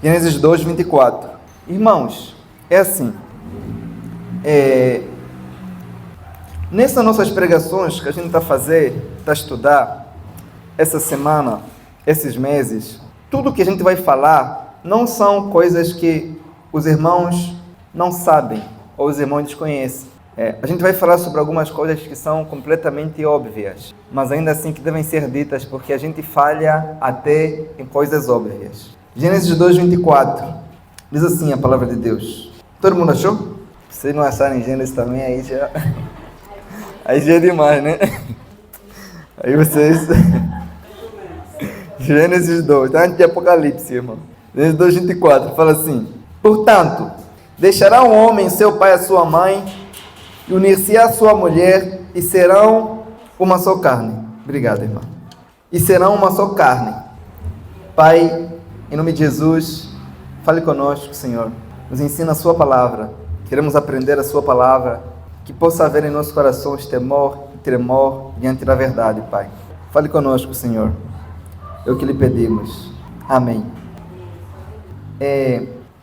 Gênesis 2, 24. Irmãos, é assim. Nessas nossas pregações que a gente está estudar, essa semana, esses meses, tudo que a gente vai falar não são coisas que os irmãos não sabem ou os irmãos desconhecem. A gente vai falar sobre algumas coisas que são completamente óbvias, mas ainda assim que devem ser ditas, porque a gente falha até em coisas óbvias. Gênesis 2, 24. Diz assim a palavra de Deus. Todo mundo achou? Se vocês não acharem Gênesis também, aí já é demais, né? Aí vocês... Gênesis 2, tá? Antes de Apocalipse, irmão. Gênesis 2, 24, fala assim: portanto, deixará um homem seu pai e a sua mãe, e unir-se à sua mulher, e serão uma só carne. Obrigado, irmão. E serão uma só carne. Pai, em nome de Jesus, fale conosco, Senhor. Nos ensina a sua palavra. Queremos aprender a sua palavra, que possa haver em nossos corações temor e tremor diante da verdade, Pai. Fale conosco, Senhor. É o que lhe pedimos. Amém.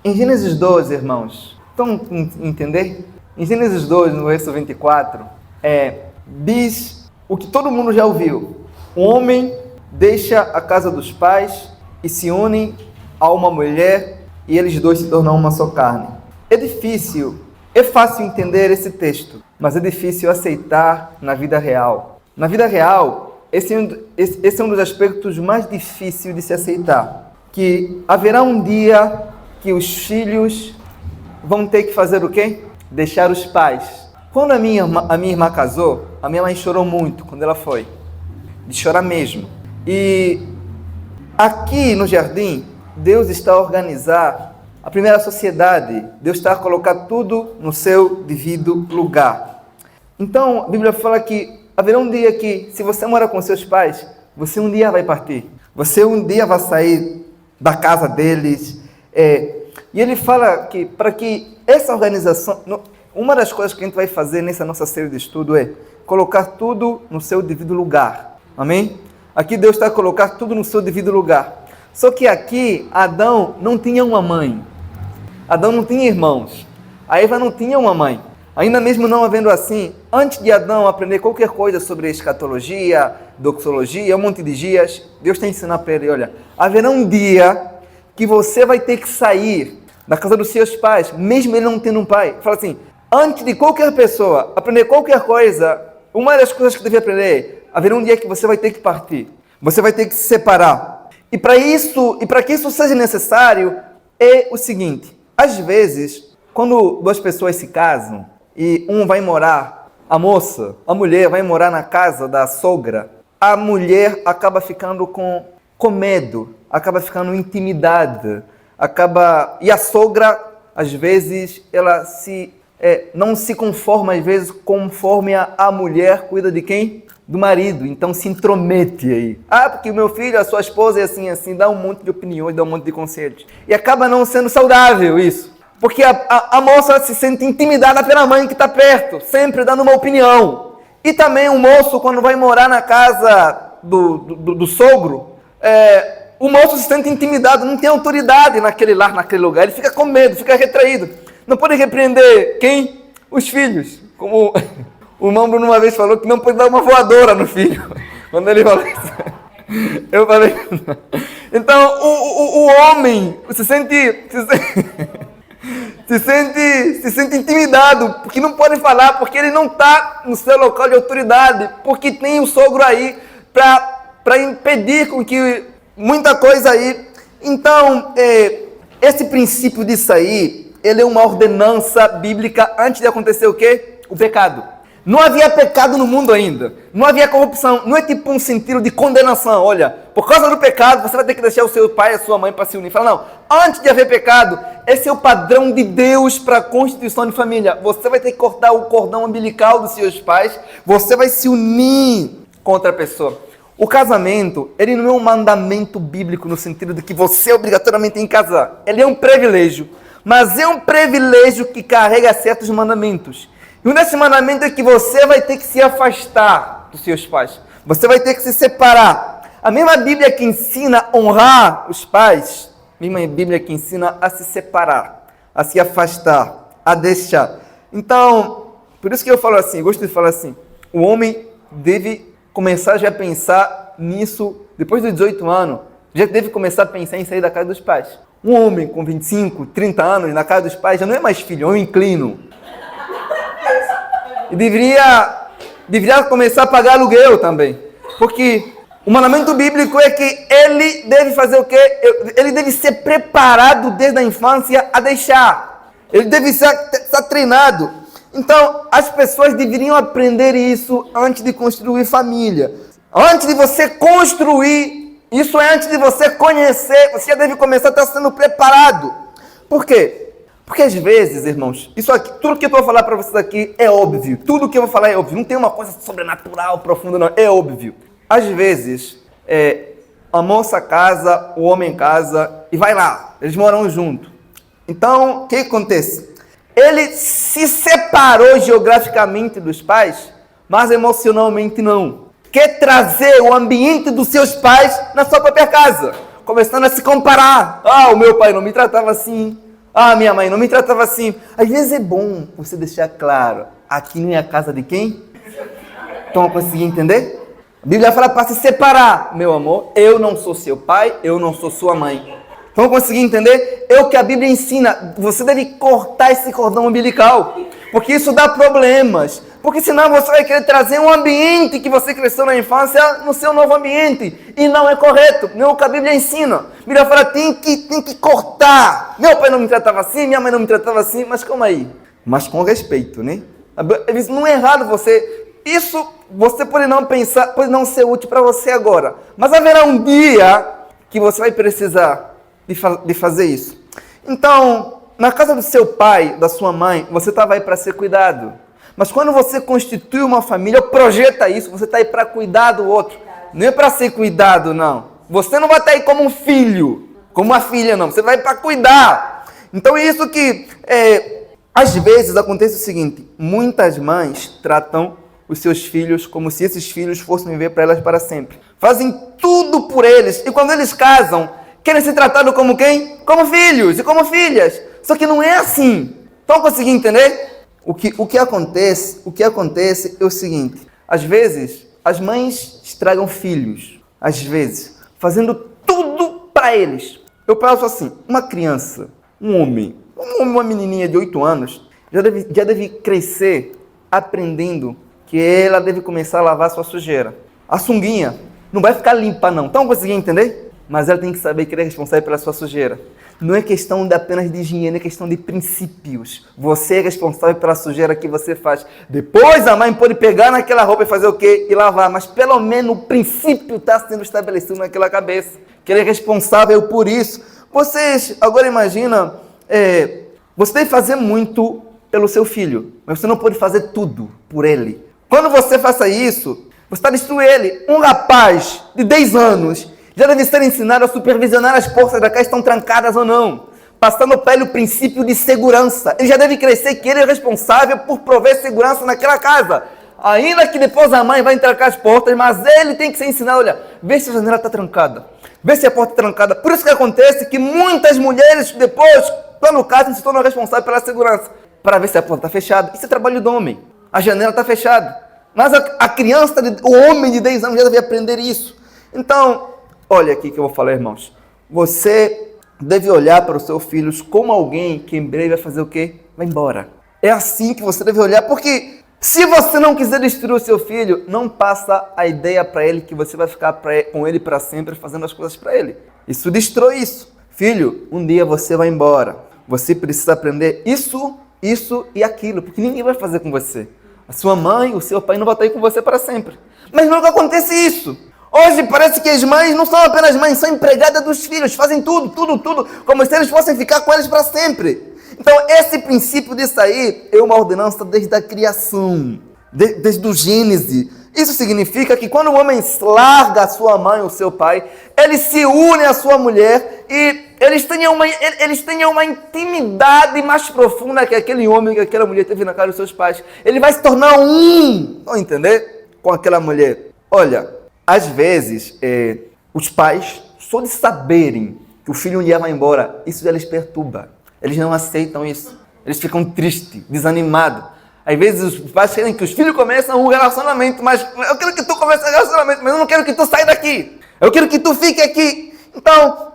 Em Gênesis 12, irmãos, estão entender? Em Gênesis 2, no verso 24, diz o que todo mundo já ouviu. O homem deixa a casa dos pais e se une a uma mulher, e eles dois se tornam uma só carne. É fácil entender esse texto, mas é difícil aceitar na vida real. Na vida real, esse é um dos aspectos mais difíceis de se aceitar. Que haverá um dia que os filhos vão ter que fazer o quê? Deixar os pais. Quando a minha irmã casou, a minha mãe chorou muito quando ela foi. De chorar mesmo. E aqui no jardim, Deus está a organizar a primeira sociedade. Deus está a colocar tudo no seu devido lugar. Então, a Bíblia fala que haverá um dia que, se você mora com seus pais, você um dia vai partir. Você um dia vai sair da casa deles. E ele fala que, para que essa organização... Uma das coisas que a gente vai fazer nessa nossa série de estudo é colocar tudo no seu devido lugar. Amém? Aqui Deus está a colocar tudo no seu devido lugar. Só que aqui, Adão não tinha uma mãe. Adão não tinha irmãos. A Eva não tinha uma mãe. Ainda mesmo não havendo assim, antes de Adão aprender qualquer coisa sobre escatologia, doxologia, um monte de dias, Deus está ensinando para ele: olha, haverá um dia que você vai ter que sair da casa dos seus pais, mesmo ele não tendo um pai. Fala assim, antes de qualquer pessoa aprender qualquer coisa, uma das coisas que deve aprender, haverá um dia que você vai ter que partir. Você vai ter que se separar. E para que isso seja necessário, é o seguinte: às vezes, quando duas pessoas se casam, e um vai morar, a mulher vai morar na casa da sogra, a mulher acaba ficando com medo, acaba ficando intimidada, e a sogra, às vezes, ela não se conforma, às vezes, conforme a mulher cuida de quem? Do marido, então se intromete aí. Porque o meu filho, a sua esposa é assim, dá um monte de opiniões, dá um monte de conselhos. E acaba não sendo saudável isso. Porque a moça se sente intimidada pela mãe que está perto, sempre dando uma opinião. E também o moço, quando vai morar na casa do sogro, o moço se sente intimidado, não tem autoridade naquele lar, naquele lugar. Ele fica com medo, fica retraído. Não pode repreender quem? Os filhos. Como o irmão Bruno uma vez falou que não pode dar uma voadora no filho. Quando ele falou isso, eu falei... Então, o homem se sente intimidado, porque não pode falar, porque ele não está no seu local de autoridade, porque tem o sogro aí para impedir com que muita coisa aí. Então, esse princípio disso aí, ele é uma ordenança bíblica antes de acontecer o quê? O pecado. Não havia pecado no mundo ainda. Não havia corrupção. Não é tipo um sentido de condenação. Olha, por causa do pecado, você vai ter que deixar o seu pai e a sua mãe para se unir. Fala, não. Antes de haver pecado, esse é o padrão de Deus para a constituição de família. Você vai ter que cortar o cordão umbilical dos seus pais. Você vai se unir com outra pessoa. O casamento, ele não é um mandamento bíblico no sentido de que você obrigatoriamente tem que casar. Ele é um privilégio. Mas é um privilégio que carrega certos mandamentos. E um desses mandamentos é que você vai ter que se afastar dos seus pais. Você vai ter que se separar. A mesma Bíblia que ensina a honrar os pais, mesma Bíblia que ensina a se separar, a se afastar, a deixar. Então, por isso que eu falo assim, gosto de falar assim, o homem deve começar já a pensar nisso, depois dos 18 anos, já deve começar a pensar em sair da casa dos pais. Um homem com 25, 30 anos na casa dos pais já não é mais filho, é um inclino. E deveria começar a pagar aluguel também. Porque o mandamento bíblico é que ele deve fazer o quê? Ele deve ser preparado desde a infância a deixar. Ele deve estar treinado. Então, as pessoas deveriam aprender isso antes de construir família. Antes de você construir, isso é antes de você conhecer, você já deve começar a estar sendo preparado. Por quê? Porque às vezes, irmãos, isso aqui, tudo que eu vou falar para vocês aqui é óbvio. Tudo que eu vou falar é óbvio. Não tem uma coisa sobrenatural, profunda, não. É óbvio. Às vezes, a moça casa, o homem casa e vai lá. Eles moram juntos. Então, o que acontece? Ele se separou geograficamente dos pais, mas emocionalmente não. Quer trazer o ambiente dos seus pais na sua própria casa. Começando a se comparar. Ah, o meu pai não me tratava assim. Ah, minha mãe não me tratava assim. Às vezes é bom você deixar claro. Aqui não é a casa de quem? Estão conseguindo entender? A Bíblia fala para se separar. Meu amor, eu não sou seu pai, eu não sou sua mãe. Estão conseguindo entender? É o que a Bíblia ensina. Você deve cortar esse cordão umbilical. Porque isso dá problemas. Porque senão você vai querer trazer um ambiente que você cresceu na infância no seu novo ambiente. E não é correto. Não é o que a Bíblia ensina. A Bíblia fala, tem que cortar. Meu pai não me tratava assim, minha mãe não me tratava assim. Mas calma aí. Mas com respeito, né? Não é errado você... Isso você pode não pensar, pode não ser útil para você agora. Mas haverá um dia que você vai precisar de fazer isso. Então, na casa do seu pai, da sua mãe, você estava aí para ser cuidado. Mas quando você constitui uma família, projeta isso, você está aí para cuidar do outro. Não é para ser cuidado, não. Você não vai estar aí como um filho, como uma filha, não. Você vai para cuidar. Então, isso que, às vezes, acontece o seguinte. Muitas mães tratam os seus filhos como se esses filhos fossem viver para elas para sempre. Fazem tudo por eles. E quando eles casam, querem ser tratados como quem? Como filhos e como filhas. Só que não é assim. Estão conseguindo entender? O que acontece é o seguinte. Às vezes, as mães estragam filhos. Às vezes, fazendo tudo para eles. Eu penso assim, uma criança, um homem, uma menininha de 8 anos, já deve crescer aprendendo que ela deve começar a lavar sua sujeira. A sunguinha não vai ficar limpa, não. Estão conseguindo entender? Mas ela tem que saber que ela é responsável pela sua sujeira. Não é questão apenas de higiene, é questão de princípios. Você é responsável pela sujeira que você faz. Depois a mãe pode pegar naquela roupa e fazer o quê? E lavar. Mas pelo menos o princípio está sendo estabelecido naquela cabeça. Que ele é responsável por isso. Vocês, agora imagina, você deve fazer muito pelo seu filho. Mas você não pode fazer tudo por ele. Quando você faça isso, você está destruindo ele. Um rapaz de 10 anos... já deve ser ensinado a supervisionar as portas da casa estão trancadas ou não. Passando para ele o princípio de segurança. Ele já deve crescer que ele é responsável por prover segurança naquela casa. Ainda que depois a mãe vai trancar as portas, mas ele tem que ser ensinado, olha, vê se a janela está trancada. Vê se a porta está trancada. Por isso que acontece que muitas mulheres depois, quando casam, se tornam responsáveis pela segurança. Para ver se a porta está fechada. Isso é trabalho do homem. A janela está fechada. Mas a criança, o homem de 10 anos já deve aprender isso. Então... olha aqui que eu vou falar, irmãos. Você deve olhar para os seus filhos como alguém que em breve vai fazer o quê? Vai embora. É assim que você deve olhar, porque se você não quiser destruir o seu filho, não passa a ideia para ele que você vai ficar com ele para sempre fazendo as coisas para ele. Isso destrói isso. Filho, um dia você vai embora. Você precisa aprender isso e aquilo, porque ninguém vai fazer com você. A sua mãe, o seu pai não vai estar aí com você para sempre. Mas nunca acontece isso. Hoje parece que as mães não são apenas mães, são empregadas dos filhos, fazem tudo, como se eles fossem ficar com eles para sempre. Então esse princípio disso aí é uma ordenança desde a criação, desde o Gênesis. Isso significa que quando o homem larga a sua mãe ou seu pai, ele se une à sua mulher e eles tenham uma intimidade mais profunda que aquele homem, que aquela mulher teve na casa dos seus pais. Ele vai se tornar um, não entender? Com aquela mulher. Olha... às vezes, os pais, só de saberem que que o filho um dia vai embora, isso já lhes perturba. Eles não aceitam isso. Eles ficam tristes, desanimados. Às vezes os pais querem que os filhos começam um relacionamento, mas eu quero que tu comece um relacionamento, mas eu não quero que tu saia daqui. Eu quero que tu fique aqui. Então,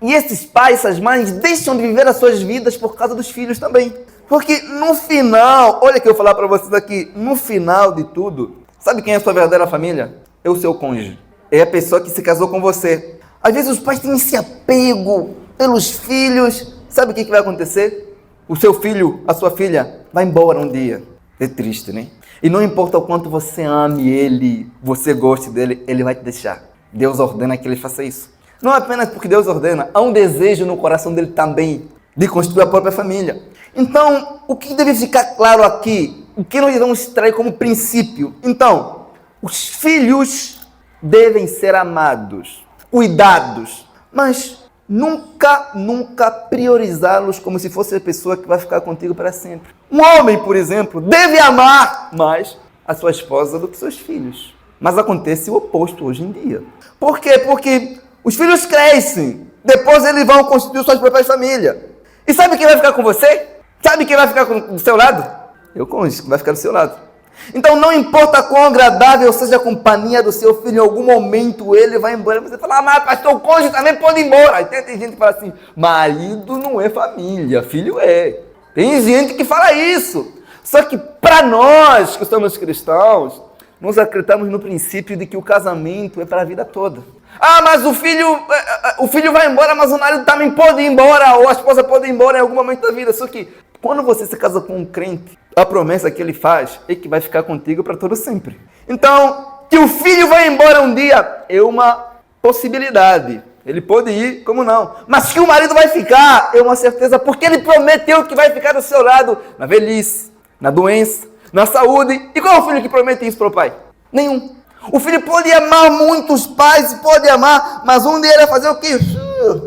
e esses pais, essas mães, deixam de viver as suas vidas por causa dos filhos também. Porque no final, olha o que eu vou falar para vocês aqui, no final de tudo, sabe quem é a sua verdadeira família? É o seu cônjuge. É a pessoa que se casou com você. Às vezes os pais têm esse apego pelos filhos. Sabe o que vai acontecer? O seu filho, a sua filha, vai embora um dia. É triste, né? E não importa o quanto você ame ele, você goste dele, ele vai te deixar. Deus ordena que ele faça isso. Não apenas porque Deus ordena, há um desejo no coração dele também de construir a própria família. Então, o que deve ficar claro aqui? O que nós vamos extrair como princípio? Então, os filhos devem ser amados, cuidados, mas nunca priorizá-los como se fosse a pessoa que vai ficar contigo para sempre. Um homem, por exemplo, deve amar mais a sua esposa do que seus filhos. Mas acontece o oposto hoje em dia. Por quê? Porque os filhos crescem, depois eles vão constituir suas próprias famílias. E sabe quem vai ficar com você? Sabe quem vai ficar do seu lado? Eu cônjuge, que vai ficar do seu lado. Então não importa quão agradável seja a companhia do seu filho, em algum momento ele vai embora. Você fala, mas pastor, o cônjuge também pode ir embora. Aí tem gente que fala assim, marido não é família, filho é. Tem gente que fala isso. Só que para nós que somos cristãos, nós acreditamos no princípio de que o casamento é para a vida toda. Ah, mas o filho vai embora, mas o marido também pode ir embora, ou a esposa pode ir embora em algum momento da vida. Só que quando você se casa com um crente, a promessa que ele faz é que vai ficar contigo para todo sempre. Então, que o filho vai embora um dia é uma possibilidade. Ele pode ir, como não. Mas que o marido vai ficar é uma certeza, porque ele prometeu que vai ficar do seu lado na velhice, na doença, na saúde. E qual é o filho que promete isso para o pai? Nenhum. O filho pode amar muitos pais, pode amar, mas um dia ele vai fazer o quê?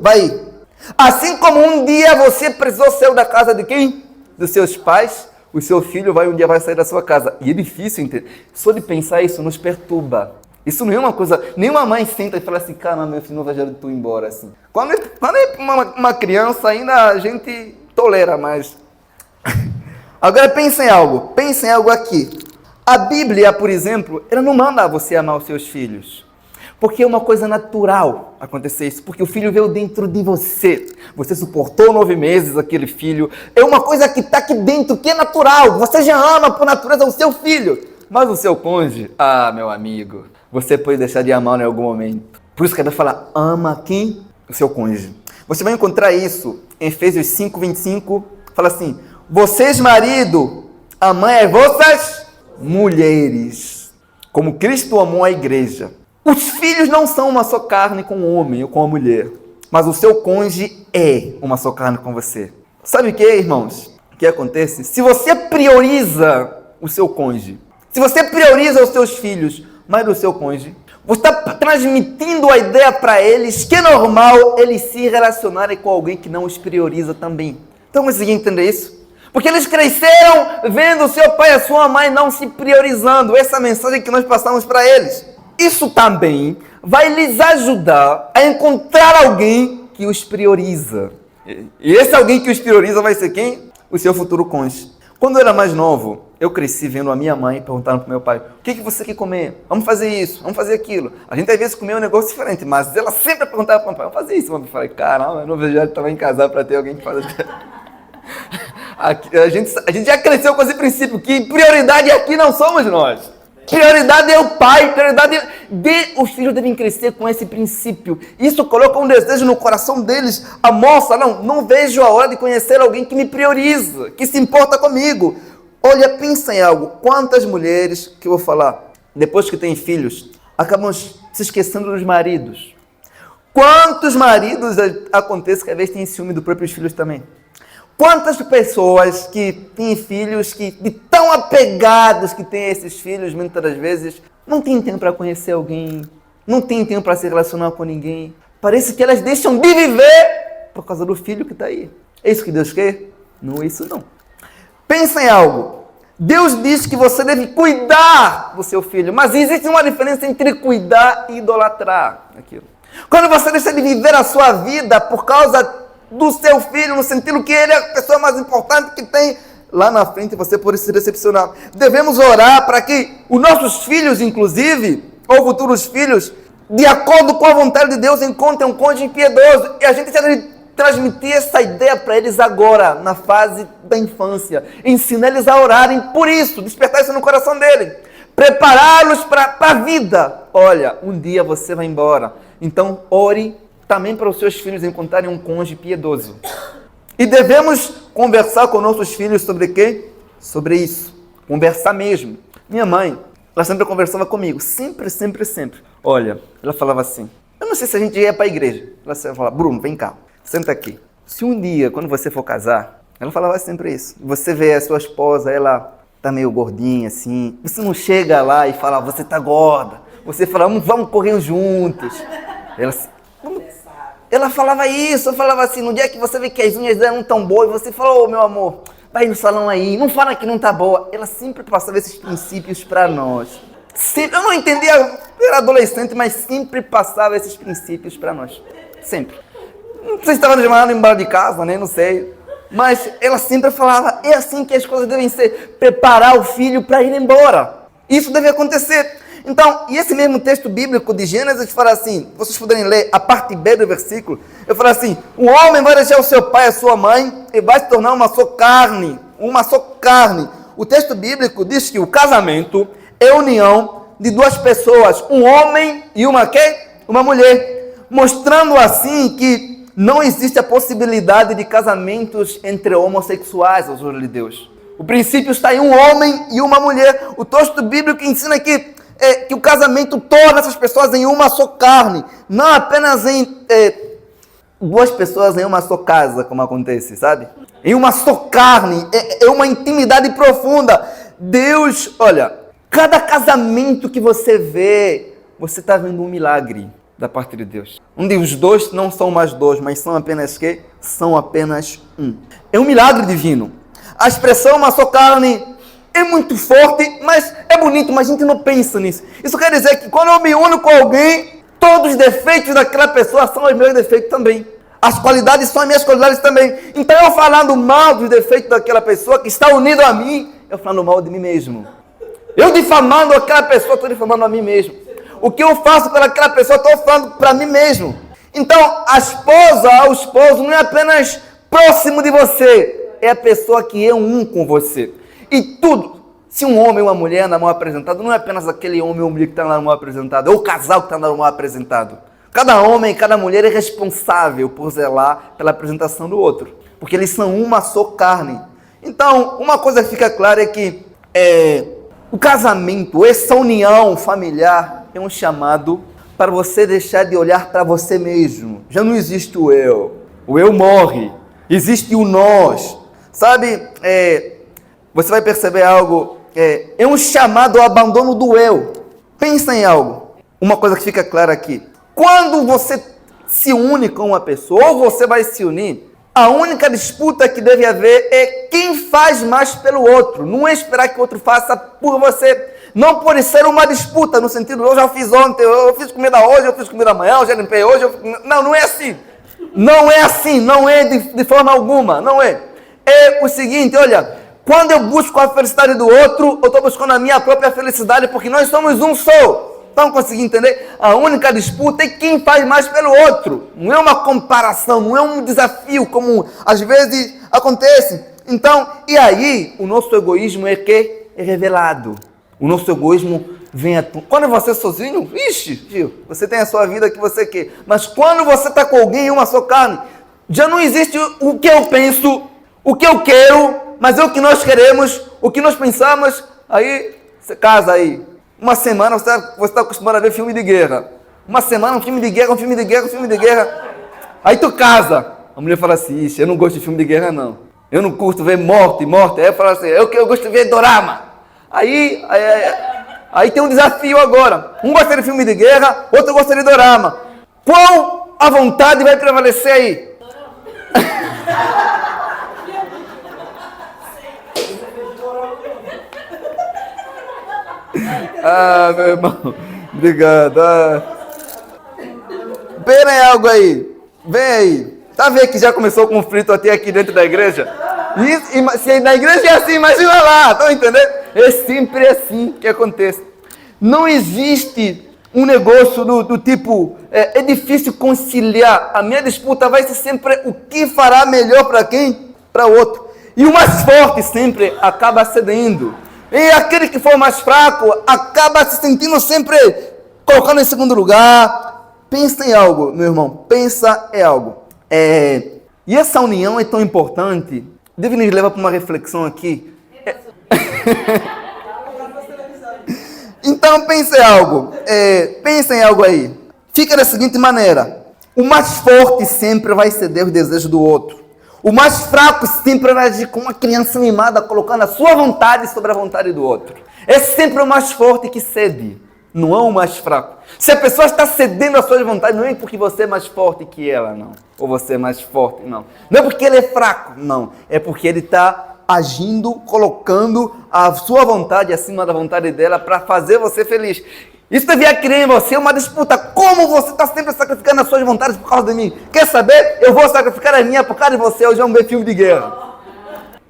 Vai ir. Assim como um dia você precisou sair da casa de quem? Dos seus pais, o seu filho um dia vai sair da sua casa. E é difícil entender. Só de pensar isso nos perturba. Isso não é uma coisa... Nenhuma mãe senta e fala assim, cara, meu filho não vai tu embora assim. Quando é uma criança, ainda a gente tolera mais. Agora pense em algo aqui. A Bíblia, por exemplo, ela não manda você amar os seus filhos. Porque é uma coisa natural acontecer isso. Porque o filho veio dentro de você. Você suportou 9 meses aquele filho. É uma coisa que está aqui dentro, que é natural. Você já ama por natureza o seu filho. Mas o seu cônjuge, meu amigo, você pode deixar de amar em algum momento. Por isso que ele vai falar, ama quem? O seu cônjuge. Você vai encontrar isso em Efésios 5:25. Fala assim, vocês, marido, amai as vossas mulheres, como Cristo amou a igreja. Os filhos não são uma só carne com o homem ou com a mulher, mas o seu cônjuge é uma só carne com você. Sabe o que, irmãos? O que acontece? Se você prioriza o seu cônjuge, se você prioriza os seus filhos mais do seu cônjuge, você está transmitindo a ideia para eles que é normal eles se relacionarem com alguém que não os prioriza também. Então, conseguindo entender isso? Porque eles cresceram vendo o seu pai e a sua mãe não se priorizando. Essa mensagem que nós passamos para eles. Isso também vai lhes ajudar a encontrar alguém que os prioriza. E esse alguém que os prioriza vai ser quem? O seu futuro cônjuge. Quando eu era mais novo, eu cresci vendo a minha mãe perguntando para o meu pai, o que você quer comer? Vamos fazer isso, vamos fazer aquilo. A gente às vezes comia um negócio diferente, mas ela sempre perguntava para o meu pai, vamos fazer isso. Eu falei, caramba, eu não vejo ela também casar para ter alguém que faz... A gente já cresceu com esse princípio, que prioridade aqui não somos nós. Prioridade é o pai, os filhos devem crescer com esse princípio. Isso coloca um desejo no coração deles. A moça, não vejo a hora de conhecer alguém que me prioriza, que se importa comigo. Olha, pensa em algo. Quantas mulheres, que eu vou falar, depois que têm filhos, acabam se esquecendo dos maridos. Quantos maridos acontece que às vezes têm ciúme dos próprios filhos também? Quantas pessoas que têm filhos, que de tão apegados que têm esses filhos, muitas das vezes, não têm tempo para conhecer alguém, não têm tempo para se relacionar com ninguém. Parece que elas deixam de viver por causa do filho que está aí. É isso que Deus quer? Não é isso não. Pensa em algo. Deus diz que você deve cuidar do seu filho, mas existe uma diferença entre cuidar e idolatrar aquilo. Quando você deixa de viver a sua vida por causa do seu filho, no sentido que ele é a pessoa mais importante que tem, lá na frente você pode se decepcionar. Devemos orar para que os nossos filhos, inclusive, ou futuros filhos, de acordo com a vontade de Deus, encontrem um cônjuge piedoso. E a gente deve transmitir essa ideia para eles agora, na fase da infância. Ensinar eles a orarem por isso, despertar isso no coração dele. Prepará-los para a vida. Olha, um dia você vai embora. Então, ore também para os seus filhos encontrarem um cônjuge piedoso. E devemos conversar com nossos filhos sobre o quê? Sobre isso. Conversar mesmo. Minha mãe, ela sempre conversava comigo. Sempre. Olha, ela falava assim, eu não sei se a gente ia para a igreja. Ela sempre falava, Bruno, vem cá, senta aqui. Se um dia, quando você for casar, ela falava sempre isso. Você vê a sua esposa, ela tá meio gordinha assim. Você não chega lá e fala, você tá gorda. Você fala, vamos correr juntos. Ela falava isso, eu falava assim, no dia que você vê que as unhas dela não tão boas, você fala, meu amor, vai no salão aí, não fala que não tá boa. Ela sempre passava esses princípios para nós. Sempre, eu não entendia, eu era adolescente, mas sempre passava esses princípios para nós. Sempre. Não sei se estava nos mandando embora de casa, né? Não sei. Mas ela sempre falava, é assim que as coisas devem ser, preparar o filho para ir embora. Isso deve acontecer. Então, e esse mesmo texto bíblico de Gênesis fala assim, vocês puderem ler a parte B do versículo, eu falo assim, o homem vai deixar o seu pai e a sua mãe e vai se tornar uma só carne. O texto bíblico diz que o casamento é a união de duas pessoas, um homem e uma mulher, mostrando assim que não existe a possibilidade de casamentos entre homossexuais aos olhos de Deus. O princípio está em um homem e uma mulher. O texto bíblico ensina que o casamento torna essas pessoas em uma só carne, não apenas em duas pessoas em uma só casa, como acontece, sabe? Em uma só carne, é uma intimidade profunda. Deus, olha, cada casamento que você vê, você está vendo um milagre da parte de Deus. Onde os dois não são mais dois, mas são apenas São apenas um. É um milagre divino. A expressão uma só carne é muito forte, mas é bonito, mas a gente não pensa nisso. Isso quer dizer que quando eu me uno com alguém, todos os defeitos daquela pessoa são os meus defeitos também. As qualidades são as minhas qualidades também. Então eu falando mal dos defeitos daquela pessoa que está unido a mim, eu falando mal de mim mesmo. Eu difamando aquela pessoa, estou difamando a mim mesmo. O que eu faço pelaquela pessoa, estou falando para mim mesmo. Então a esposa, o esposo não é apenas próximo de você, é a pessoa que é um com você. E tudo, se um homem ou uma mulher anda mal apresentado, não é apenas aquele homem ou mulher que está lá mal apresentado, é o casal que está lá mal apresentado. Cada homem e cada mulher é responsável por zelar pela apresentação do outro, porque eles são uma só carne. Então, uma coisa que fica clara é que o casamento, essa união familiar, é um chamado para você deixar de olhar para você mesmo. Já não existe o eu morre, existe o nós. Sabe, você vai perceber algo, é um chamado ao abandono do eu. Pensa em algo, uma coisa que fica clara aqui. Quando você se une com uma pessoa, ou você vai se unir, a única disputa que deve haver é quem faz mais pelo outro. Não é esperar que o outro faça por você. Não pode ser uma disputa, no sentido, eu já fiz ontem, eu fiz comida hoje, eu fiz comida amanhã, eu já limpei hoje. Não é assim. Não é assim, não é de forma alguma, não é. É o seguinte, olha, quando eu busco a felicidade do outro, eu estou buscando a minha própria felicidade, porque nós somos um só. Estão conseguindo entender? A única disputa é quem faz mais pelo outro. Não é uma comparação, não é um desafio, como às vezes acontece. Então, e aí, o nosso egoísmo é revelado. O nosso egoísmo vem a tu. Quando você é sozinho, você tem a sua vida que você quer. Mas quando você está com alguém em uma só carne, já não existe o que eu penso, o que eu quero, mas é o que nós queremos, o que nós pensamos. Aí, você casa aí. Uma semana você está acostumado a ver filme de guerra. Uma semana um filme de guerra. Aí tu casa. A mulher fala assim, eu não gosto de filme de guerra não. Eu não curto ver morte. Aí eu falo assim, eu gosto de ver dorama. Aí tem um desafio agora. Um gosta de filme de guerra, outro gosta de dorama. Qual a vontade vai prevalecer aí? Meu irmão, obrigado. esperem algo aí. Vem aí. Tá vendo que já começou o conflito até aqui dentro da igreja? Se na igreja é assim, imagina lá, estão entendendo? É sempre assim que acontece. Não existe um negócio do tipo, é difícil conciliar. A minha disputa vai ser sempre o que fará melhor para quem? Para o outro. E o mais forte sempre acaba cedendo. E aquele que for mais fraco acaba se sentindo sempre colocando em segundo lugar. Pensa em algo, meu irmão. Pensa em algo. E essa união é tão importante. Deve nos levar para uma reflexão aqui. Então pense em algo. Pense em algo aí. Fica da seguinte maneira. O mais forte sempre vai ceder os desejos do outro. O mais fraco sempre vai agir como uma criança mimada, colocando a sua vontade sobre a vontade do outro. É sempre o mais forte que cede, não é o mais fraco. Se a pessoa está cedendo a suas vontades, não é porque você é mais forte que ela, não. Ou você é mais forte, não. Não é porque ele é fraco, não. É porque ele está agindo, colocando a sua vontade acima da vontade dela para fazer você feliz. Isso devia criar em você uma disputa. Como você está sempre sacrificando as suas vontades por causa de mim? Quer saber? Eu vou sacrificar a minha por causa de você. Hoje vamos ver filme de guerra.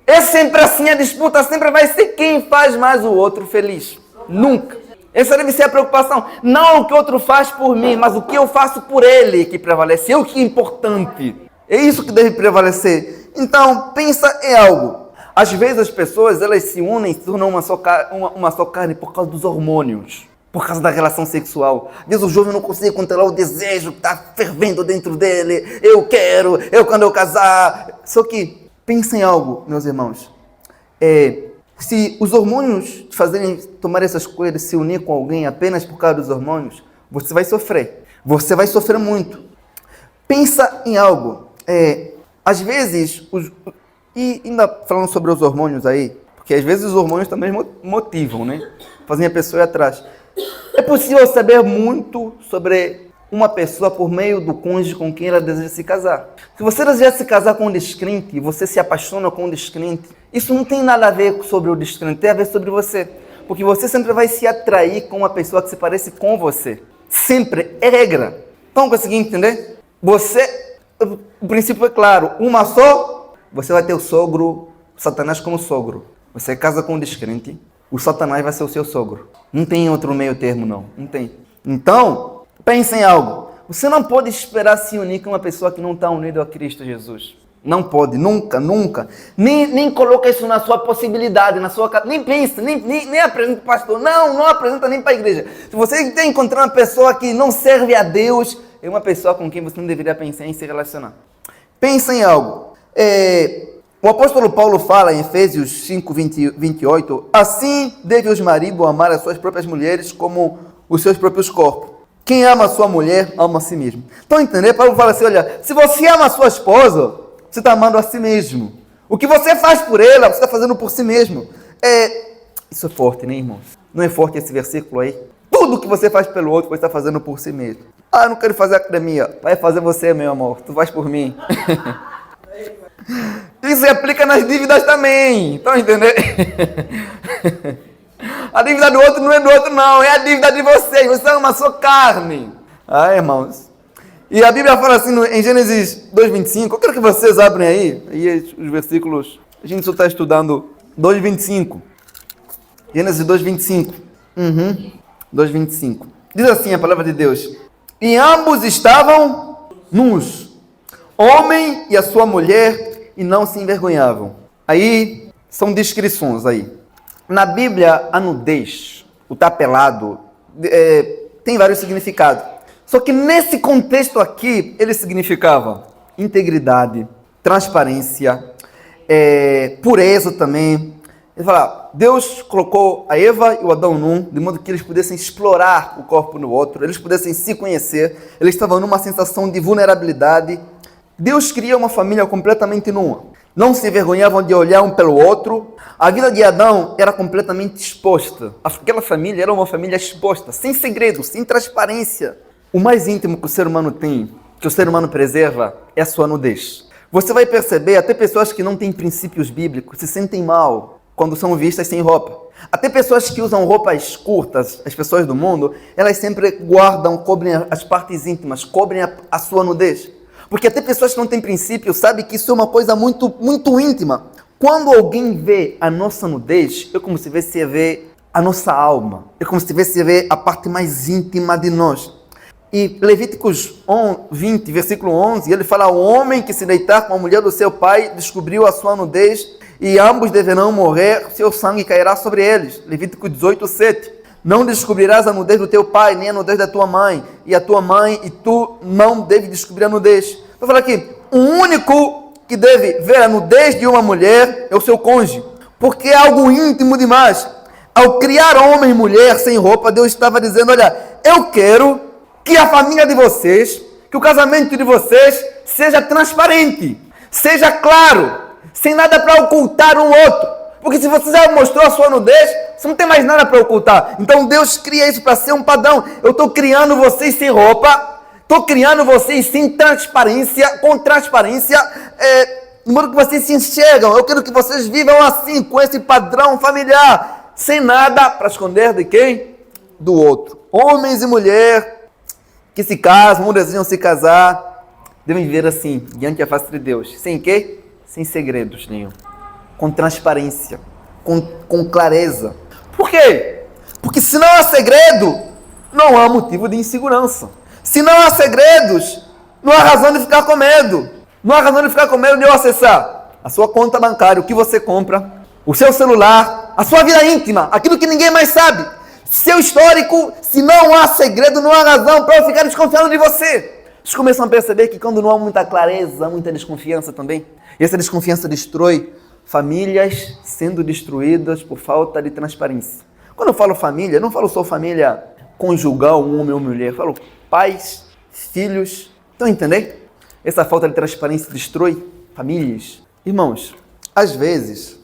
É sempre assim, a disputa sempre vai ser quem faz mais o outro feliz. Nunca. Essa deve ser a preocupação. Não o que o outro faz por mim, mas o que eu faço por ele que prevalece. É o que é importante. É isso que deve prevalecer. Então, pensa em algo. Às vezes as pessoas, elas se unem, se tornam uma só carne por causa dos hormônios. Por causa da relação sexual. Diz o jovem não consegue controlar o desejo que está fervendo dentro dele. Eu quero, quando eu casar. Só que, pensa em algo, meus irmãos. Se os hormônios te fazerem tomar essas coisas, se unir com alguém apenas por causa dos hormônios, você vai sofrer. Você vai sofrer muito. Pensa em algo. Às vezes, e ainda falando sobre os hormônios aí, porque às vezes os hormônios também motivam, né? Fazem a pessoa ir atrás. É possível saber muito sobre uma pessoa por meio do cônjuge com quem ela deseja se casar. Se você deseja se casar com um descrente e você se apaixona com um descrente, isso não tem nada a ver sobre o descrente, tem a ver sobre você. Porque você sempre vai se atrair com uma pessoa que se parece com você. Sempre. É regra. Então, conseguir entender? O princípio é claro. Uma só, você vai ter o sogro, Satanás como sogro. Você casa com um descrente, o Satanás vai ser o seu sogro. Não tem outro meio termo, não. Não tem. Então, pense em algo. Você não pode esperar se unir com uma pessoa que não está unida a Cristo Jesus. Não pode. Nunca, nunca. Nem coloca isso na sua possibilidade, na sua... Nem pensa, nem apresenta para o pastor. Não apresenta nem para a igreja. Se você está encontrando uma pessoa que não serve a Deus, é uma pessoa com quem você não deveria pensar em se relacionar. Pensa em algo. O apóstolo Paulo fala em Efésios 5, 28, assim deve os maridos amar as suas próprias mulheres como os seus próprios corpos. Quem ama a sua mulher, ama a si mesmo. Então, entender? Paulo fala assim, olha, se você ama a sua esposa, você está amando a si mesmo. O que você faz por ela, você está fazendo por si mesmo. Isso é forte, né, irmãos? Não é forte esse versículo aí? Tudo que você faz pelo outro, você está fazendo por si mesmo. Eu não quero fazer academia. Vai fazer você, meu amor. Tu faz por mim. Isso se aplica nas dívidas também. Estão entendendo? A dívida do outro não é do outro, não. É a dívida de vocês. Você ama a sua carne. Irmãos. E a Bíblia fala assim em Gênesis 2:25. Eu quero que vocês abrem aí os versículos. A gente só está estudando 2:25. Gênesis 2:25. 2:25. Diz assim a palavra de Deus. E ambos estavam nus. Homem e a sua mulher, e não se envergonhavam. Aí, são descrições aí. Na Bíblia, a nudez, o estar pelado, tem vários significados. Só que nesse contexto aqui, ele significava integridade, transparência, pureza também. Ele fala, Deus colocou a Eva e o Adão num, de modo que eles pudessem explorar o corpo no outro, eles pudessem se conhecer, eles estavam numa sensação de vulnerabilidade. Deus cria uma família completamente nua. Não se envergonhavam de olhar um pelo outro. A vida de Adão era completamente exposta. Aquela família era uma família exposta, sem segredo, sem transparência. O mais íntimo que o ser humano tem, que o ser humano preserva, é a sua nudez. Você vai perceber, até pessoas que não têm princípios bíblicos se sentem mal quando são vistas sem roupa. Até pessoas que usam roupas curtas, as pessoas do mundo, elas sempre guardam, cobrem as partes íntimas, cobrem a sua nudez. Porque até pessoas que não têm princípio sabem que isso é uma coisa muito, muito íntima. Quando alguém vê a nossa nudez, é como se você vê a nossa alma. É como se você vê a parte mais íntima de nós. E Levíticos 20, versículo 11, ele fala: o homem que se deitar com a mulher do seu pai descobriu a sua nudez, e ambos deverão morrer, seu sangue cairá sobre eles. Levítico 18, 7. Não descobrirás a nudez do teu pai, nem a nudez da tua mãe, e a tua mãe e tu não deve descobrir a nudez. Vou falar aqui, o único que deve ver a nudez de uma mulher é o seu cônjuge, porque é algo íntimo demais. Ao criar homem e mulher sem roupa, Deus estava dizendo: olha, eu quero que a família de vocês, que o casamento de vocês seja transparente, seja claro, sem nada para ocultar um outro. Porque se você já mostrou a sua nudez, você não tem mais nada para ocultar. Então Deus cria isso para ser um padrão. Eu estou criando vocês sem roupa, estou criando vocês sem transparência, com transparência, no modo que vocês se enxergam. Eu quero que vocês vivam assim, com esse padrão familiar, sem nada para esconder de quem? Do outro. Homens e mulheres que se casam, ou desejam se casar, devem viver assim, diante da face de Deus. Sem quê? Sem segredos nenhum. Com transparência, com clareza. Por quê? Porque se não há segredo, não há motivo de insegurança. Se não há segredos, não há razão de ficar com medo. Não há razão de ficar com medo de eu acessar a sua conta bancária, o que você compra, o seu celular, a sua vida íntima, aquilo que ninguém mais sabe. Seu histórico, se não há segredo, não há razão para eu ficar desconfiando de você. Vocês começam a perceber que quando não há muita clareza, há muita desconfiança também. E essa desconfiança destrói famílias sendo destruídas por falta de transparência. Quando eu falo família, não falo só família conjugal, um homem ou mulher. Eu falo pais, filhos. Estão entendendo? Essa falta de transparência destrói famílias. Irmãos, às vezes,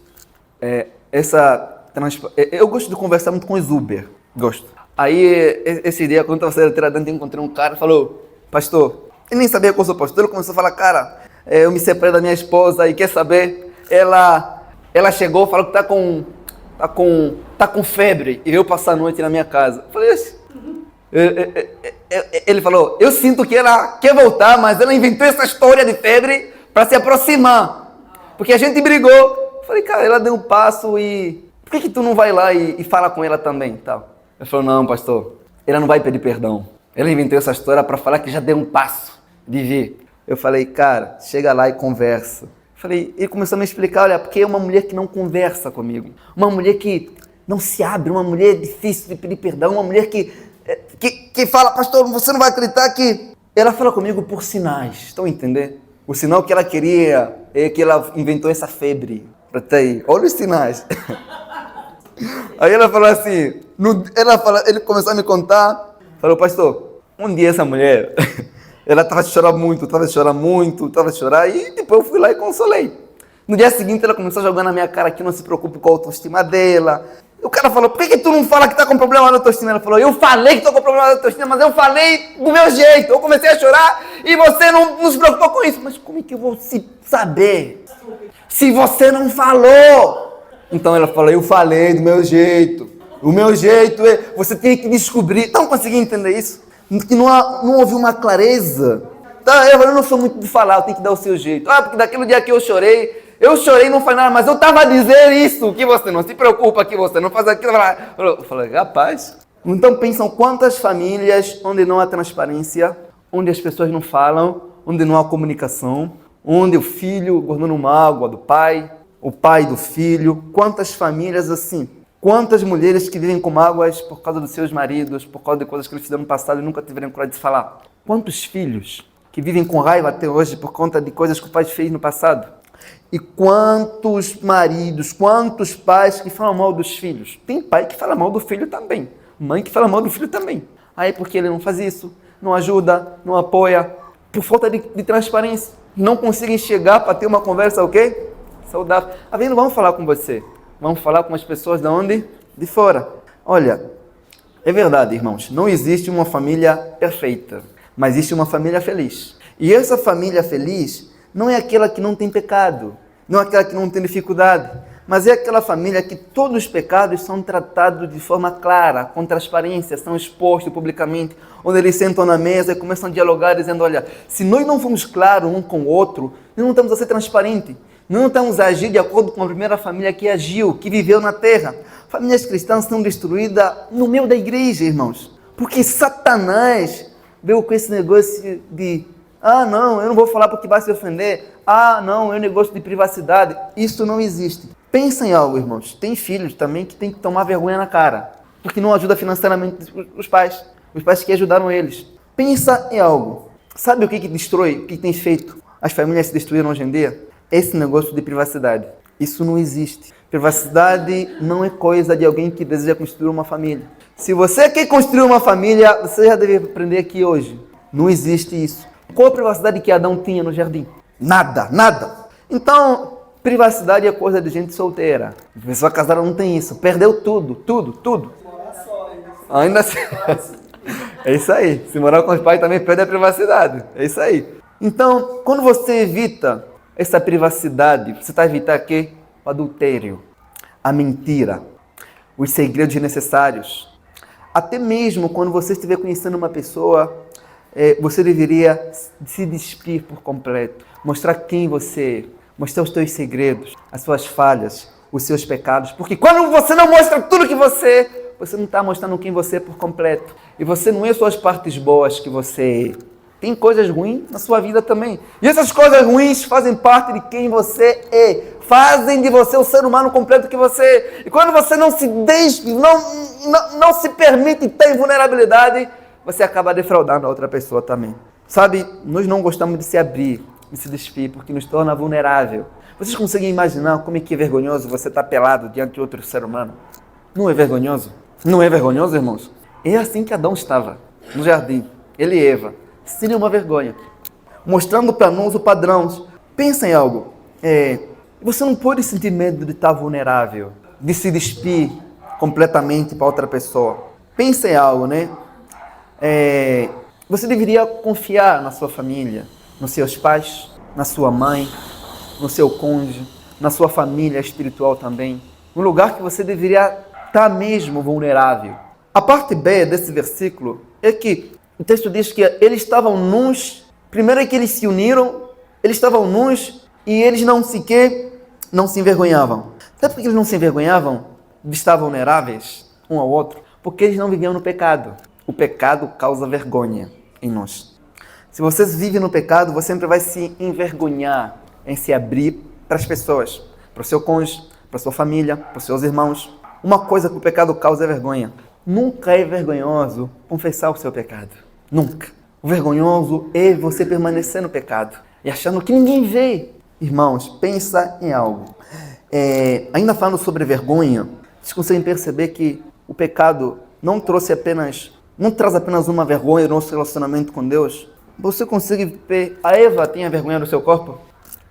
eu gosto de conversar muito com os Uber. Gosto. Aí, esse dia, quando eu estava saindo da dentro, encontrei um cara e falou: pastor, ele nem sabia que eu sou pastor. Ele começou a falar: cara, eu me separei da minha esposa e quer saber? Ela chegou, falou que tá com febre e veio passar a noite na minha casa. Eu falei: ele falou: eu sinto que ela quer voltar, mas ela inventou essa história de febre para se aproximar, porque a gente brigou. Eu falei: cara, ela deu um passo e por que tu não vai lá e fala com ela também? Tal. Ele falou: não, pastor, ela não vai pedir perdão. Ela inventou essa história para falar que já deu um passo de vir. Eu falei: cara, chega lá e conversa. Ele começou a me explicar: olha, porque é uma mulher que não conversa comigo, uma mulher que não se abre, uma mulher difícil de pedir perdão, uma mulher que fala: pastor, você não vai acreditar que ela fala comigo por sinais. Estão entendendo? O sinal que ela queria é que ela inventou essa febre. Olha os sinais. Aí ela falou assim, ele começou a me contar, falou: pastor, um dia essa mulher, ela estava a chorar muito, e depois eu fui lá e consolei. No dia seguinte ela começou a jogar na minha cara que não se preocupe com a autoestima dela. O cara falou: por que tu não fala que está com problema na autoestima? Ela falou: eu falei que estou com problema na autoestima, mas eu falei do meu jeito. Eu comecei a chorar e você não se preocupou com isso. Mas como é que eu vou saber se você não falou? Então ela falou: eu falei do meu jeito. O meu jeito você tem que descobrir. Estão conseguindo entender isso? Que não houve uma clareza. Tá, eu não sou muito de falar, eu tenho que dar o seu jeito. Porque daquele dia que eu chorei e não foi nada, mas eu estava a dizer isso, que você não se preocupa, que você não faz aquilo. Eu falei: rapaz. Então pensam quantas famílias onde não há transparência, onde as pessoas não falam, onde não há comunicação, onde o filho guardando mágoa do pai, o pai do filho. Quantas famílias assim? Quantas mulheres que vivem com mágoas por causa dos seus maridos, por causa de coisas que eles fizeram no passado e nunca tiveram coragem de falar? Quantos filhos que vivem com raiva até hoje por conta de coisas que o pai fez no passado? E quantos maridos, quantos pais que falam mal dos filhos? Tem pai que fala mal do filho também, mãe que fala mal do filho também. Aí porque ele não faz isso, não ajuda, não apoia, por falta de transparência. Não conseguem chegar para ter uma conversa, o quê? Saudável. Vendo, vamos falar com você. Vamos falar com as pessoas de onde? De fora. Olha, é verdade, irmãos, não existe uma família perfeita, mas existe uma família feliz. E essa família feliz não é aquela que não tem pecado, não é aquela que não tem dificuldade, mas é aquela família que todos os pecados são tratados de forma clara, com transparência, são expostos publicamente, onde eles sentam na mesa e começam a dialogar, dizendo, olha, se nós não formos claros um com o outro, nós não estamos a ser transparentes, nós não estamos a agir de acordo com a primeira família que agiu, que viveu na terra. Famílias cristãs são destruídas no meio da igreja, irmãos, porque Satanás veio com esse negócio de, não, eu não vou falar porque vai se ofender, não, é um negócio de privacidade. Isso não existe. Pensa em algo, irmãos. Tem filhos também que tem que tomar vergonha na cara, porque não ajuda financeiramente os pais que ajudaram eles. Pensa em algo. Sabe o que destrói, o que tem feito as famílias se destruíram hoje em dia? Esse negócio de privacidade. Isso não existe. Privacidade não é coisa de alguém que deseja construir uma família. Se você quer construir uma família, você já deve aprender aqui hoje. Não existe isso. Qual a privacidade que Adão tinha no jardim? Nada. Então, privacidade é coisa de gente solteira. A pessoa casada não tem isso. Perdeu tudo. Ainda assim. É isso aí. Se morar com os pais também perde a privacidade. É isso aí. Então, quando você evita essa privacidade, você está evitando o quê? O adultério, a mentira, os segredos desnecessários. Até mesmo quando você estiver conhecendo uma pessoa, você deveria se despir por completo, mostrar quem você é, mostrar os teus segredos, as suas falhas, os seus pecados, porque quando você não mostra tudo que você não está mostrando quem você é por completo, e você não é só as partes boas que você é, tem coisas ruins na sua vida também, e essas coisas ruins fazem parte de quem você é, fazem de você o ser humano completo que você é, e quando você não se não se permite ter vulnerabilidade, você acaba defraudando a outra pessoa também. Sabe, nós não gostamos de se abrir, de se despir, porque nos torna vulnerável. Vocês conseguem imaginar como é que é vergonhoso você estar pelado diante de outro ser humano? Não é vergonhoso? Não é vergonhoso, irmãos? É assim que Adão estava, no jardim. Ele e Eva. Seria uma vergonha. Mostrando para nós o padrão. Pensa em algo. Você não pode sentir medo de estar vulnerável, de se despir completamente para outra pessoa. Pensa em algo, né? Você deveria confiar na sua família, nos seus pais, na sua mãe, no seu cônjuge, na sua família espiritual também. Um lugar que você deveria estar mesmo vulnerável. A parte B desse versículo é que o texto diz que eles estavam nus, primeiro é que eles se uniram, eles estavam nus e eles não se envergonhavam. Sabe por que eles não se envergonhavam de estar vulneráveis um ao outro? Porque eles não viviam no pecado. O pecado causa vergonha em nós. Se você vive no pecado, você sempre vai se envergonhar em se abrir para as pessoas, para o seu cônjuge, para a sua família, para os seus irmãos. Uma coisa que o pecado causa é vergonha. Nunca é vergonhoso confessar o seu pecado. Nunca. O vergonhoso é você permanecer no pecado e achando que ninguém vê. Irmãos, pensa em algo. Ainda falando sobre vergonha, vocês conseguem perceber que o pecado não traz apenas uma vergonha no nosso relacionamento com Deus. Você consegue ver, a Eva tinha vergonha do seu corpo?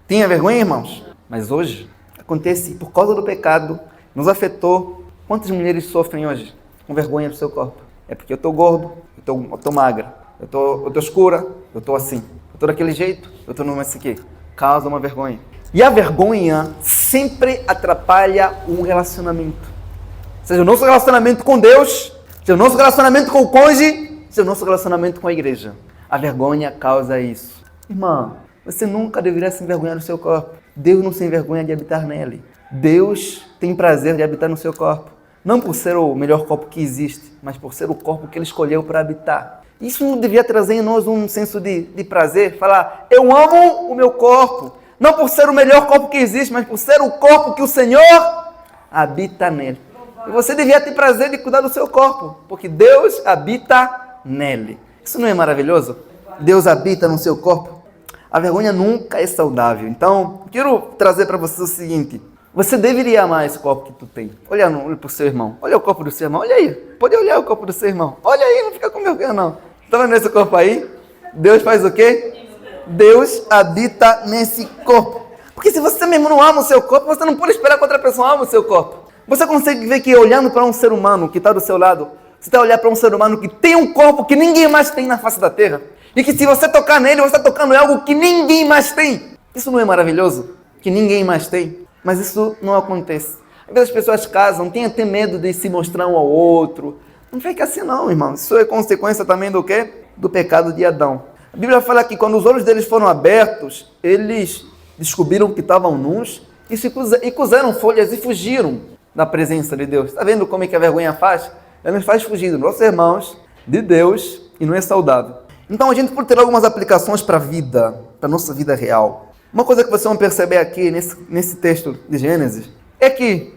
Tinha vergonha, irmãos? Mas hoje, acontece por causa do pecado, nos afetou. Quantas mulheres sofrem hoje com vergonha do seu corpo? É porque eu estou gordo, eu estou magra, eu estou escura, eu estou assim, eu estou daquele jeito, eu estou numa assim aqui. Causa uma vergonha. E a vergonha sempre atrapalha um relacionamento. Seja o nosso relacionamento com Deus, seja o nosso relacionamento com o cônjuge, seja o nosso relacionamento com a igreja. A vergonha causa isso. Irmã, você nunca deveria se envergonhar do seu corpo. Deus não se envergonha de habitar nele. Deus tem prazer de habitar no seu corpo. Não por ser o melhor corpo que existe, mas por ser o corpo que ele escolheu para habitar. Isso não devia trazer em nós um senso de prazer, falar, eu amo o meu corpo. Não por ser o melhor corpo que existe, mas por ser o corpo que o Senhor habita nele. E você devia ter prazer de cuidar do seu corpo, porque Deus habita nele. Isso não é maravilhoso? Deus habita no seu corpo. A vergonha nunca é saudável. Então, quero trazer para vocês o seguinte. Você deveria amar esse corpo que tu tem. Olha para o seu irmão. Olha o corpo do seu irmão. Olha aí. Pode olhar o corpo do seu irmão. Olha aí, não fica com vergonha não. Está vendo esse corpo aí? Deus faz o quê? Deus habita nesse corpo. Porque se você mesmo não ama o seu corpo, você não pode esperar que outra pessoa ame o seu corpo. Você consegue ver que olhando para um ser humano que está do seu lado, você está olhando para um ser humano que tem um corpo que ninguém mais tem na face da terra. E que se você tocar nele, você está tocando em algo que ninguém mais tem. Isso não é maravilhoso? Que ninguém mais tem. Mas isso não acontece. Às vezes as pessoas casam, têm até medo de se mostrar um ao outro. Não fica assim não, irmão. Isso é consequência também do quê? Do pecado de Adão. A Bíblia fala que quando os olhos deles foram abertos, eles descobriram que estavam nus e cozeram folhas e fugiram da presença de Deus. Está vendo como é que a vergonha faz? Ela nos faz fugir dos nossos irmãos, de Deus, e não é saudável. Então a gente pode ter algumas aplicações para a vida, para a nossa vida real. Uma coisa que vocês vão perceber aqui nesse texto de Gênesis é que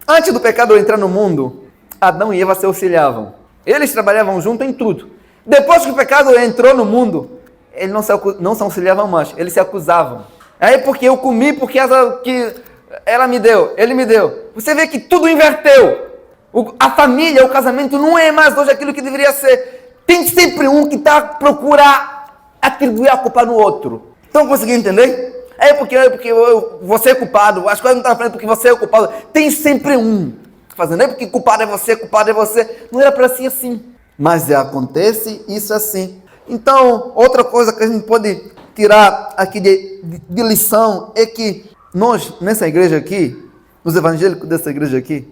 antes do pecado entrar no mundo, Adão e Eva se auxiliavam. Eles trabalhavam junto em tudo. Depois que o pecado entrou no mundo, eles não se auxiliavam mais, eles se acusavam. Aí porque eu comi, porque ela me deu, ele me deu. Você vê que tudo inverteu. A família, o casamento não é mais hoje aquilo que deveria ser. Tem sempre um que procura atribuir a culpa no outro. Estão conseguindo entender? É porque você é culpado, as coisas não estão frente porque você é o culpado. Tem sempre um fazendo, é porque culpado é você. Não era para ser assim. Mas acontece isso assim. Então, outra coisa que a gente pode tirar aqui de lição é que nós, nessa igreja aqui, os evangélicos dessa igreja aqui,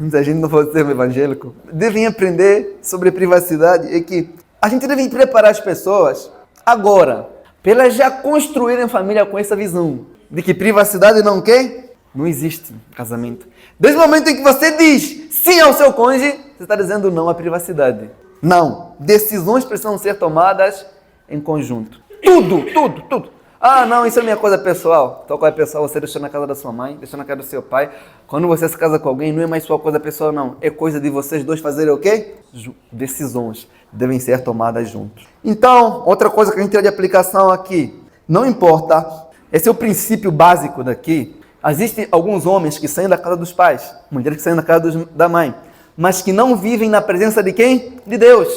se a gente não for ser evangélico, devem aprender sobre privacidade, é que a gente deve preparar as pessoas agora, para elas já construírem família com essa visão de que privacidade não quer, não existe no casamento. Desde o momento em que você diz sim ao seu cônjuge, você está dizendo não à privacidade. Não. Decisões precisam ser tomadas em conjunto. Tudo. Ah, não, isso é minha coisa pessoal. Tua coisa pessoal você deixa na casa da sua mãe, deixa na casa do seu pai. Quando você se casa com alguém, não é mais sua coisa pessoal, não. É coisa de vocês dois fazerem o quê? Decisões devem ser tomadas juntos. Então, outra coisa que a gente tem de aplicação aqui, não importa, esse é o princípio básico daqui. Existem alguns homens que saem da casa dos pais, mulheres que saem da casa da mãe, mas que não vivem na presença de quem? De Deus.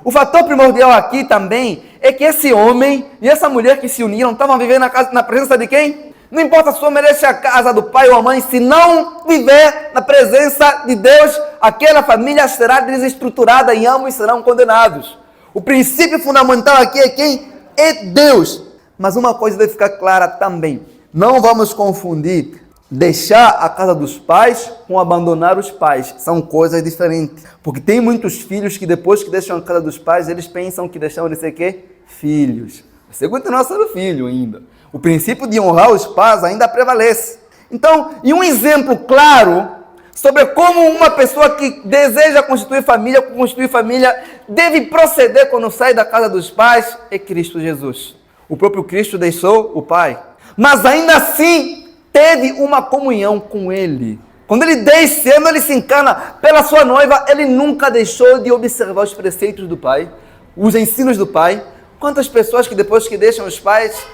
O fator primordial aqui também é que esse homem e essa mulher que se uniram estavam vivendo na presença de quem? Não importa se o homem merece a casa do pai ou a mãe, se não viver na presença de Deus, aquela família será desestruturada e ambos serão condenados. O princípio fundamental aqui é quem? É Deus. Mas uma coisa deve ficar clara também. Não vamos confundir deixar a casa dos pais com abandonar os pais. São coisas diferentes. Porque tem muitos filhos que depois que deixam a casa dos pais, eles pensam que deixam de ser quê? Filhos. Você continua sendo filho ainda. O princípio de honrar os pais ainda prevalece. Então, e um exemplo claro sobre como uma pessoa que deseja constituir família, deve proceder quando sai da casa dos pais, é Cristo Jesus. O próprio Cristo deixou o Pai. Mas ainda assim, teve uma comunhão com Ele. Quando Ele descendo, Ele se encarna pela sua noiva, Ele nunca deixou de observar os preceitos do Pai, os ensinos do Pai. Quantas pessoas que depois que deixam os pais,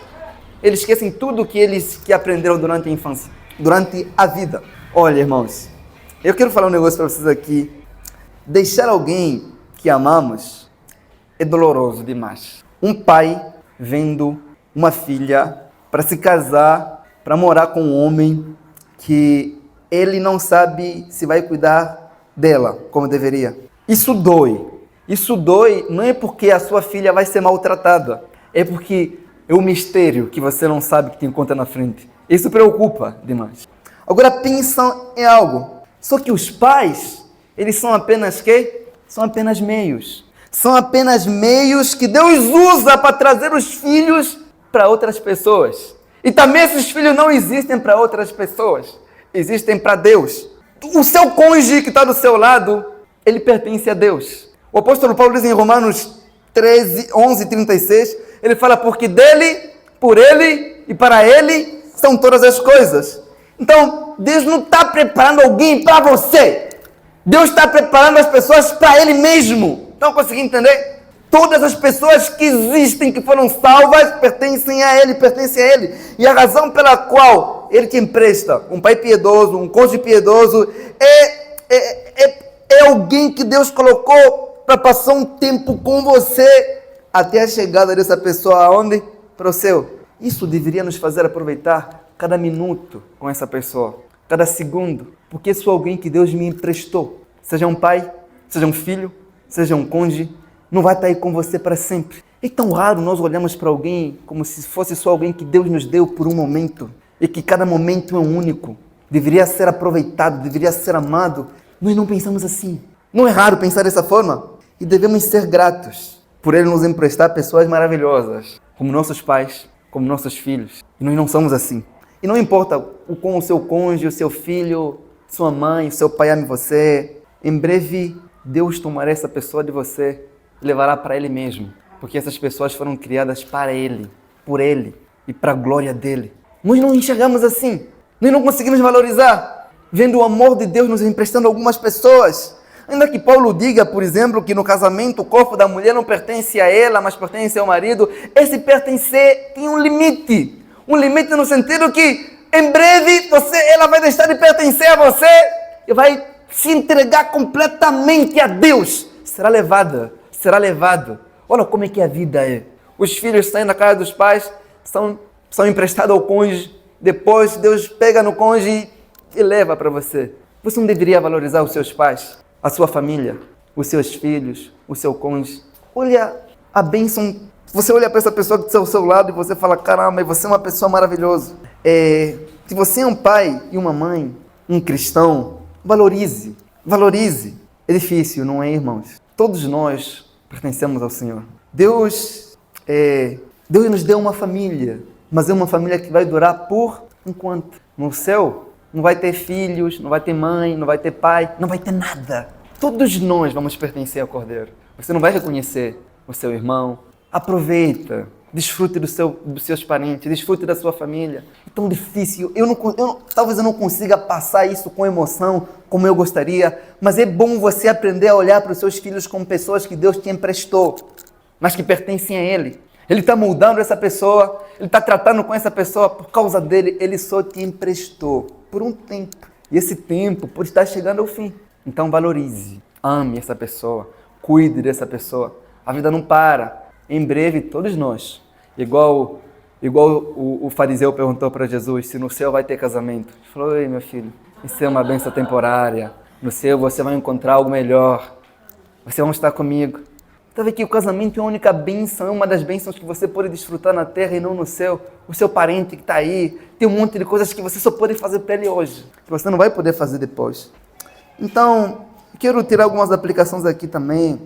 eles esquecem tudo que aprenderam durante a infância, durante a vida. Olha, irmãos, eu quero falar um negócio para vocês aqui. Deixar alguém que amamos é doloroso demais. Um pai vendo uma filha para se casar, para morar com um homem que ele não sabe se vai cuidar dela como deveria. Isso dói. Isso dói não é porque a sua filha vai ser maltratada, é porque é o mistério que você não sabe que te encontra na frente. Isso preocupa demais. Agora pensa em algo. Só que os pais, eles são apenas quê? São apenas meios. São apenas meios que Deus usa para trazer os filhos para outras pessoas. E também esses filhos não existem para outras pessoas. Existem para Deus. O seu cônjuge que está do seu lado, ele pertence a Deus. O apóstolo Paulo diz em Romanos 11:36, ele fala, porque dele, por ele e para ele são todas as coisas. Então, Deus não está preparando alguém para você. Deus está preparando as pessoas para Ele mesmo. Estão conseguindo entender? Todas as pessoas que existem, que foram salvas, pertencem a Ele. E a razão pela qual Ele te empresta um pai piedoso, um cônjuge piedoso, é alguém que Deus colocou para passar um tempo com você até a chegada dessa pessoa aonde? Para o céu. Isso deveria nos fazer aproveitar cada minuto com essa pessoa, cada segundo, porque isso é alguém que Deus me emprestou. Seja um pai, seja um filho, seja um cônjuge, não vai estar aí com você para sempre. É tão raro nós olharmos para alguém como se fosse só alguém que Deus nos deu por um momento. e que cada momento é único, deveria ser aproveitado, deveria ser amado. Nós não pensamos assim. Não é raro pensar dessa forma e devemos ser gratos por Ele nos emprestar pessoas maravilhosas, como nossos pais, como nossos filhos. E nós não somos assim. E não importa o com o seu cônjuge, o seu filho, sua mãe, o seu pai ama você. Em breve, Deus tomará essa pessoa de você e levará para Ele mesmo. Porque essas pessoas foram criadas para Ele, por Ele e para a glória dEle. Nós não enxergamos assim. Nós não conseguimos valorizar, vendo o amor de Deus nos emprestando algumas pessoas. Ainda que Paulo diga, por exemplo, que no casamento o corpo da mulher não pertence a ela, mas pertence ao marido, esse pertencer tem um limite. Um limite no sentido que, em breve, ela vai deixar de pertencer a você e vai se entregar completamente a Deus. Será levada, será levado. Olha como é que a vida é. Os filhos saem da casa dos pais, são emprestados ao cônjuge, depois Deus pega no cônjuge e leva para você. Você não deveria valorizar os seus pais, a sua família, os seus filhos, o seu cônjuge. Olha a bênção. Você olha para essa pessoa que está ao seu lado e você fala, caramba, você é uma pessoa maravilhosa. Se você é um pai e uma mãe, um cristão, valorize. É difícil, não é, irmãos? Todos nós pertencemos ao Senhor. Deus nos deu uma família, mas é uma família que vai durar por enquanto. No céu, não vai ter filhos, não vai ter mãe, não vai ter pai, não vai ter nada. Todos nós vamos pertencer ao Cordeiro. Você não vai reconhecer o seu irmão. Aproveita, desfrute dos seus parentes, desfrute da sua família. É tão difícil, talvez eu não consiga passar isso com emoção, como eu gostaria, mas é bom você aprender a olhar para os seus filhos como pessoas que Deus te emprestou, mas que pertencem a Ele. Ele está moldando essa pessoa, Ele está tratando com essa pessoa por causa dele, Ele só te emprestou por um tempo. E esse tempo pode estar chegando ao fim. Então valorize, ame essa pessoa, cuide dessa pessoa. A vida não para. Em breve, todos nós, igual o fariseu perguntou para Jesus, se no céu vai ter casamento. Ele falou, ei meu filho, isso é uma bênção temporária. No céu você vai encontrar algo melhor. Você vai estar comigo. Está vendo que o casamento é a única bênção, é uma das bênçãos que você pode desfrutar na terra e não no céu. O seu parente que está aí, tem um monte de coisas que você só pode fazer para ele hoje, que você não vai poder fazer depois. Então, quero tirar algumas aplicações aqui também.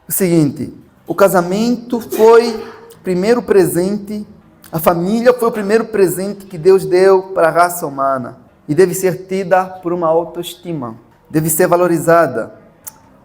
O seguinte, o casamento foi o primeiro presente, a família foi o primeiro presente que Deus deu para a raça humana e deve ser tida por uma autoestima, deve ser valorizada.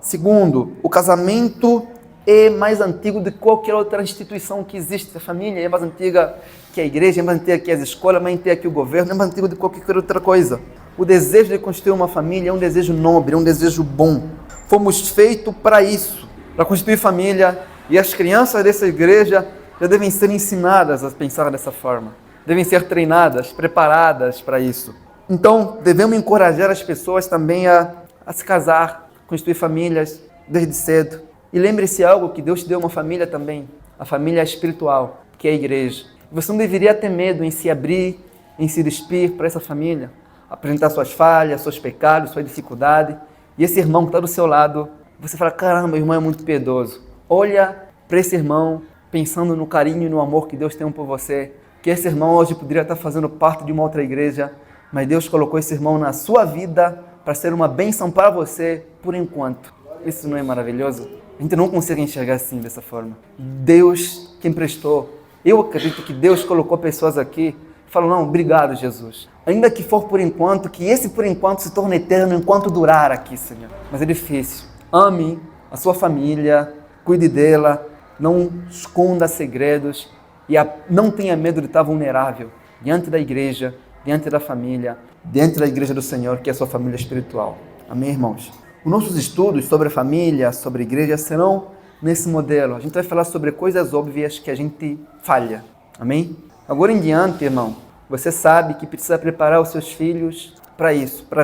Segundo, o casamento é mais antigo do que qualquer outra instituição que existe. A família é mais antiga que a igreja, é mais antiga que as escolas, é mais antiga que o governo, é mais antigo do que qualquer outra coisa. O desejo de construir uma família é um desejo nobre, é um desejo bom. Fomos feitos para isso, para construir família. E as crianças dessa igreja já devem ser ensinadas a pensar dessa forma. Devem ser treinadas, preparadas para isso. Então, devemos encorajar as pessoas também a se casar, construir famílias desde cedo. E lembre-se algo, que Deus te deu uma família também, a família espiritual, que é a igreja. Você não deveria ter medo em se abrir, em se despir para essa família, apresentar suas falhas, seus pecados, sua dificuldade. E esse irmão que está do seu lado, você fala, caramba, o irmão é muito piedoso. Olha para esse irmão, pensando no carinho e no amor que Deus tem por você, que esse irmão hoje poderia estar fazendo parte de uma outra igreja, mas Deus colocou esse irmão na sua vida para ser uma bênção para você por enquanto. Isso não é maravilhoso? A gente não consegue enxergar assim, dessa forma. Deus que emprestou. Eu acredito que Deus colocou pessoas aqui e falou, não, obrigado Jesus. Ainda que for por enquanto, que esse por enquanto se torne eterno enquanto durar aqui, Senhor. Mas é difícil. Ame a sua família, cuide dela, não esconda segredos e não tenha medo de estar vulnerável diante da igreja, diante da família, diante da igreja do Senhor, que é a sua família espiritual. Amém, irmãos? Os nossos estudos sobre a família, sobre a igreja, serão nesse modelo. A gente vai falar sobre coisas óbvias que a gente falha. Amém? Agora em diante, irmão, você sabe que precisa preparar os seus filhos para isso, para